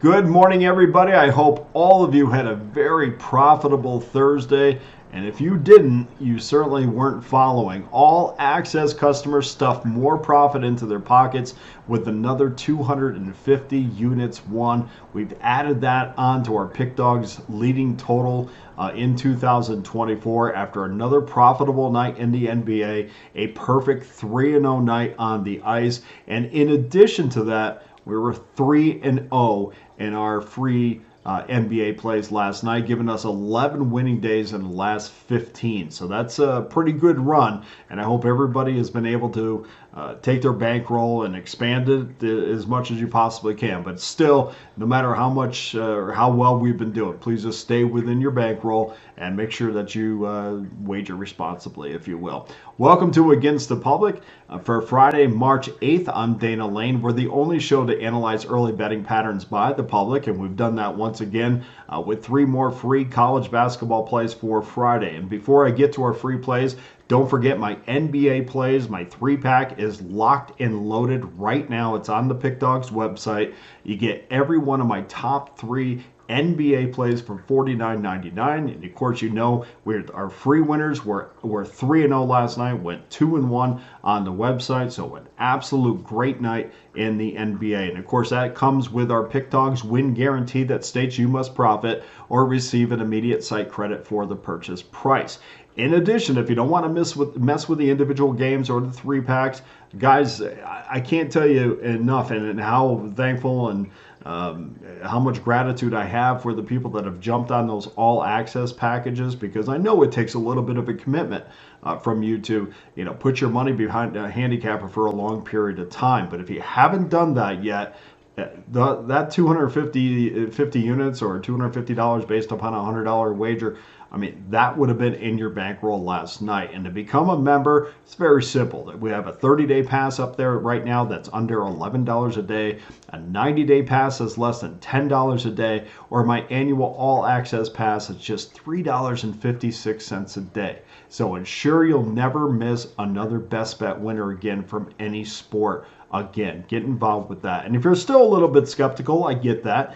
Good morning, everybody. I hope all of you had a very profitable Thursday. And if you didn't, you certainly weren't following. All access customers stuffed more profit into their pockets with another 250 units won. We've added that onto our Pickdawgz leading total in 2024 after another profitable night in the NBA, a perfect 3-0 night on the ice. And in addition to that, we were 3-0 in our free NBA plays last night, giving us 11 winning days in the last 15. So that's a pretty good run, and I hope everybody has been able to take their bankroll and expand it as much as you possibly can. But still, no matter how much or how well we've been doing, please just stay within your bankroll and make sure that you wager responsibly, if you will. Welcome to Against the Public. For Friday, March 8th, I'm Dana Lane. We're the only show to analyze early betting patterns by the public, and we've done that once again with 3 more free college basketball plays for Friday. And before I get to our free plays, don't forget my NBA plays. My 3-pack is locked and loaded right now. It's on the Pick Dawgz website. You get every one of my top 3 NBA plays for $49.99. And of course, you know our free winners were 3-0 last night, went 2-1 on the website. So an absolute great night in the NBA. And of course, that comes with our Pickdawgz win guarantee that states you must profit or receive an immediate site credit for the purchase price. In addition, if you don't want to mess with the individual games or the 3-packs, guys, I can't tell you enough and how thankful and how much gratitude I have for the people that have jumped on those all access packages, because I know it takes a little bit of a commitment from you to put your money behind a handicapper for a long period of time. But if you haven't done that yet, that 250 units or $250 based upon a $100 wager, I mean, that would have been in your bankroll last night. And to become a member, it's very simple. We have a 30-day pass up there right now that's under $11 a day. A 90-day pass is less than $10 a day. Or my annual all-access pass is just $3.56 a day. So ensure you'll never miss another best bet winner again from any sport. Again, get involved with that. And if you're still a little bit skeptical, I get that.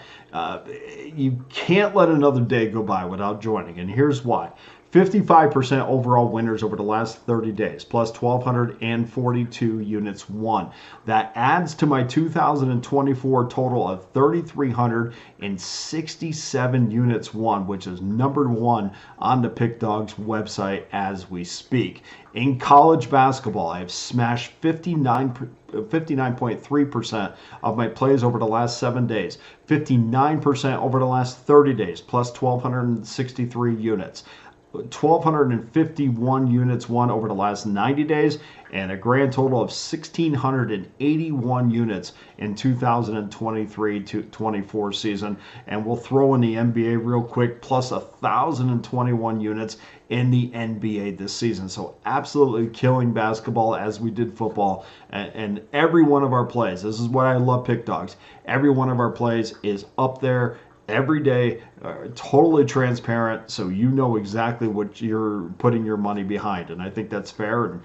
You can't let another day go by without joining. And here's why. 55% overall winners over the last 30 days, plus 1,242 units won. That adds to my 2024 total of 3,367 units won, which is number 1 on the Pick Dawgz website as we speak. In college basketball, I have smashed 59.3% of my plays over the last 7 days, 59% over the last 30 days, plus 1,263 units. 1,251 units won over the last 90 days, and a grand total of 1,681 units in 2023-24 season. And we'll throw in the NBA real quick, plus 1,021 units in the NBA this season. So absolutely killing basketball as we did football. And every one of our plays, this is what I love Pick Dawgz, every one of our plays is up there every day, totally transparent, so you know exactly what you're putting your money behind. And I think that's fair. And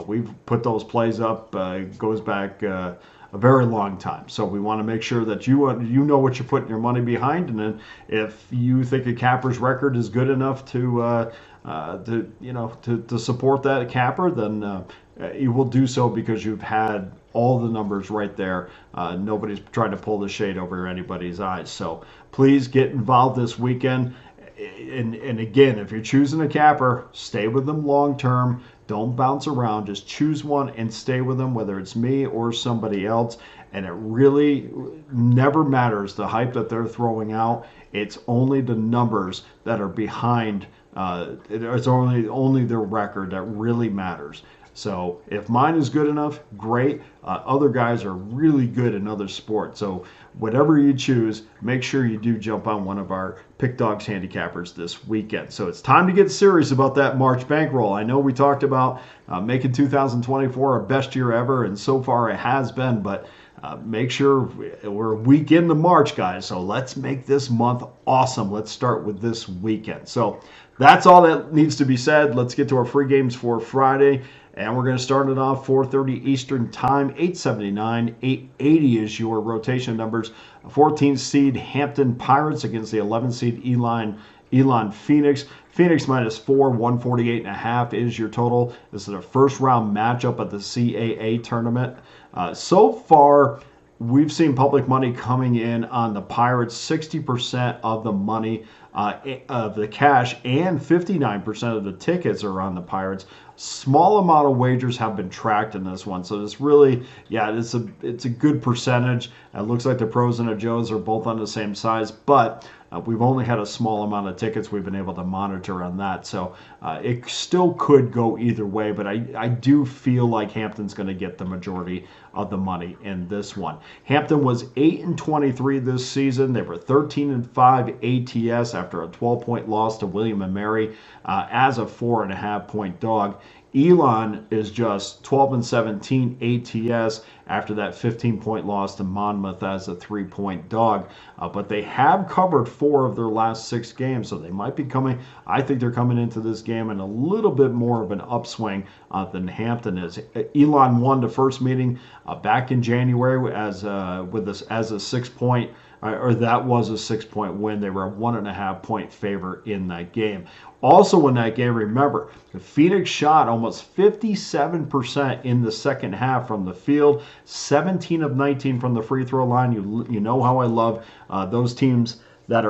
we've put those plays up, goes back a very long time. So we want to make sure that you know what you're putting your money behind. And then if you think a capper's record is good enough to support that capper, then you will do so because you've had all the numbers right there. Nobody's trying to pull the shade over anybody's eyes. So please get involved this weekend. And again, if you're choosing a capper, stay with them long term. Don't bounce around. Just choose one and stay with them, whether it's me or somebody else. And it really never matters the hype that they're throwing out. It's only the numbers that are behind. It's only their record that really matters. So if mine is good enough, great. Other guys are really good in other sports. So whatever you choose, make sure you do jump on one of our Pick Dawgz handicappers this weekend. So it's time to get serious about that March bankroll. I know we talked about making 2024 our best year ever, and so far it has been, but make sure we're a week into March, guys. So let's make this month awesome. Let's start with this weekend. So that's all that needs to be said. Let's get to our free games for Friday. And we're going to start it off 4:30 Eastern Time, 879, 880 is your rotation numbers. 14th seed Hampton Pirates against the 11th seed Elon Phoenix. Phoenix -4, 148.5 is your total. This is a first round matchup at the CAA tournament. So far, we've seen public money coming in on the Pirates, 60% of the money of the cash and 59% of the tickets are on the Pirates. Small amount of wagers have been tracked in this one, so it's really, it's a good percentage. It looks like the pros and the Joes are both on the same size, but we've only had a small amount of tickets we've been able to monitor on that, so it still could go either way, but I do feel like Hampton's going to get the majority of the money in this one. Hampton was 8-23 this season. They were 13-5 ATS after a 12-point loss to William & Mary as a 4.5-point dog. Elon is just 12-17 ATS after that 15-point loss to Monmouth as a 3-point dog. But they have covered 4 of their last 6 games, so they might be coming. I think they're coming into this game in a little bit more of an upswing than Hampton is. Elon won the first meeting back in January as a 6-point. Or that was a 6-point win. They were a 1.5-point favor in that game. Also in that game, remember, the Phoenix shot almost 57% in the second half from the field, 17 of 19 from the free throw line. You know how I love those teams that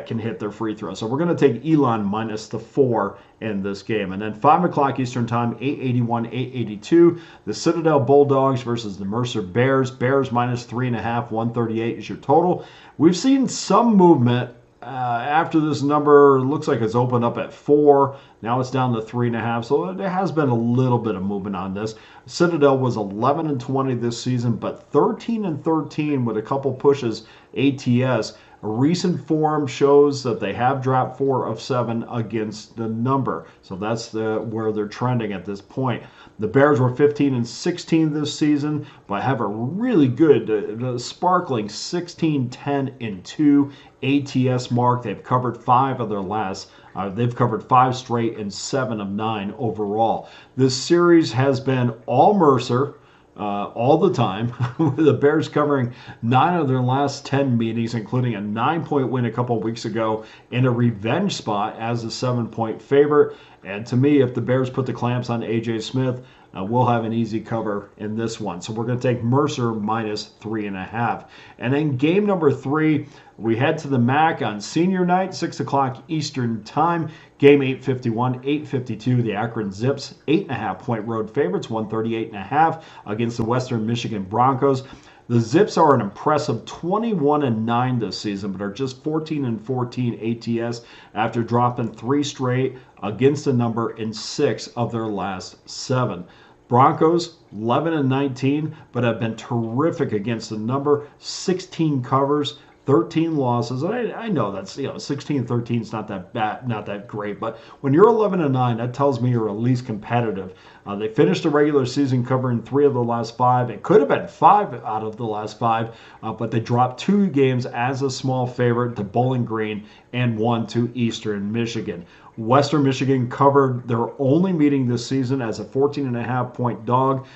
can hit their free throws. So we're going to take Elon -4 in this game. And then 5 o'clock Eastern Time, 881, 882. The Citadel Bulldogs versus the Mercer Bears. Bears -3.5, 138 is your total. We've seen some movement after this number. Looks like it's opened up at 4. Now it's down to 3.5. So there has been a little bit of movement on this. Citadel was 11-20 this season, but 13-13 with a couple pushes ATS. Recent form shows that they have dropped 4 of 7 against the number. So that's where they're trending at this point. The Bears were 15-16 this season, but have a really good, sparkling 16-10-2 ATS mark. They've covered 5 of their last. They've covered 5 straight and 7 of 9 overall. This series has been all Mercer. All the time, with the Bears covering 9 of their last 10 meetings, including a 9-point win a couple of weeks ago in a revenge spot as a 7-point favorite. And to me, if the Bears put the clamps on A.J. Smith, we'll have an easy cover in this one. So we're going to take Mercer -3.5. And then game number 3, we head to the MAC on senior night, 6 o'clock Eastern Time. Game 851, 852. The Akron Zips, 8.5-point road favorites, 138.5 against the Western Michigan Broncos. The Zips are an impressive 21-9 this season, but are just 14-14 ATS after dropping 3 straight against the number in 6 of their last 7. Broncos, 11-19, but have been terrific against the number, 16 covers, 13 losses. And I know that's 16-13 is not that bad, not that great, but when you're 11-9, that tells me you're at least competitive. They finished the regular season covering 3 of the last 5. It could have been 5 out of the last 5, but they dropped 2 games as a small favorite to Bowling Green and 1 to Eastern Michigan. Western Michigan covered their only meeting this season as a 14.5-point dog.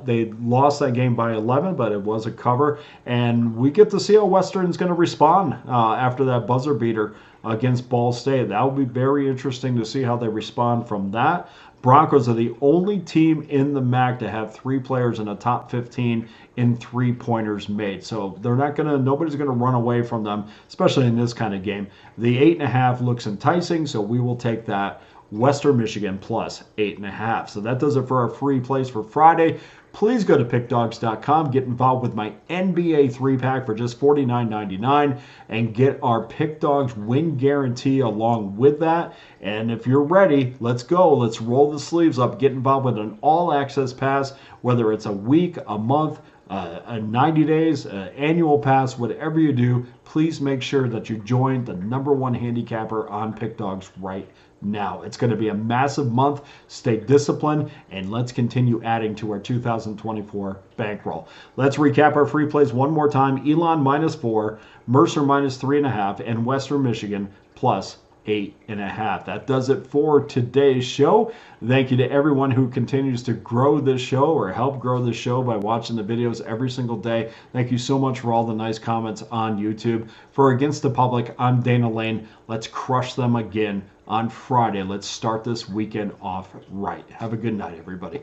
They lost that game by 11, but it was a cover. And we get to see how Western's going to respond after that buzzer beater against Ball State. That will be very interesting to see how they respond from that. Broncos are the only team in the MAC to have 3 players in the top 15 in 3-pointers made. So nobody's going to run away from them, especially in this kind of game. The 8.5 looks enticing, so we will take that. Western Michigan plus 8.5. So that does it for our free plays for Friday. Please go to pickdawgz.com, get involved with my NBA 3-pack for just $49.99, and get our Pick Dawgz win guarantee along with that. And if you're ready, let's go. Let's roll the sleeves up. Get involved with an all-access pass, whether it's a week, a month, 90 days, annual pass, whatever you do. Please make sure that you join the #1 handicapper on Pick Dawgz right now. It's going to be a massive month. Stay disciplined, and let's continue adding to our 2024 bankroll. Let's recap our free plays one more time. Elon -4, Mercer -3.5, and Western Michigan plus 8.5. That does it for today's show. Thank you to everyone who continues to grow this show or help grow this show by watching the videos every single day. Thank you so much for all the nice comments on YouTube. For Against the Public, I'm Dana Lane. Let's crush them again on Friday. Let's start this weekend off right. Have a good night, everybody.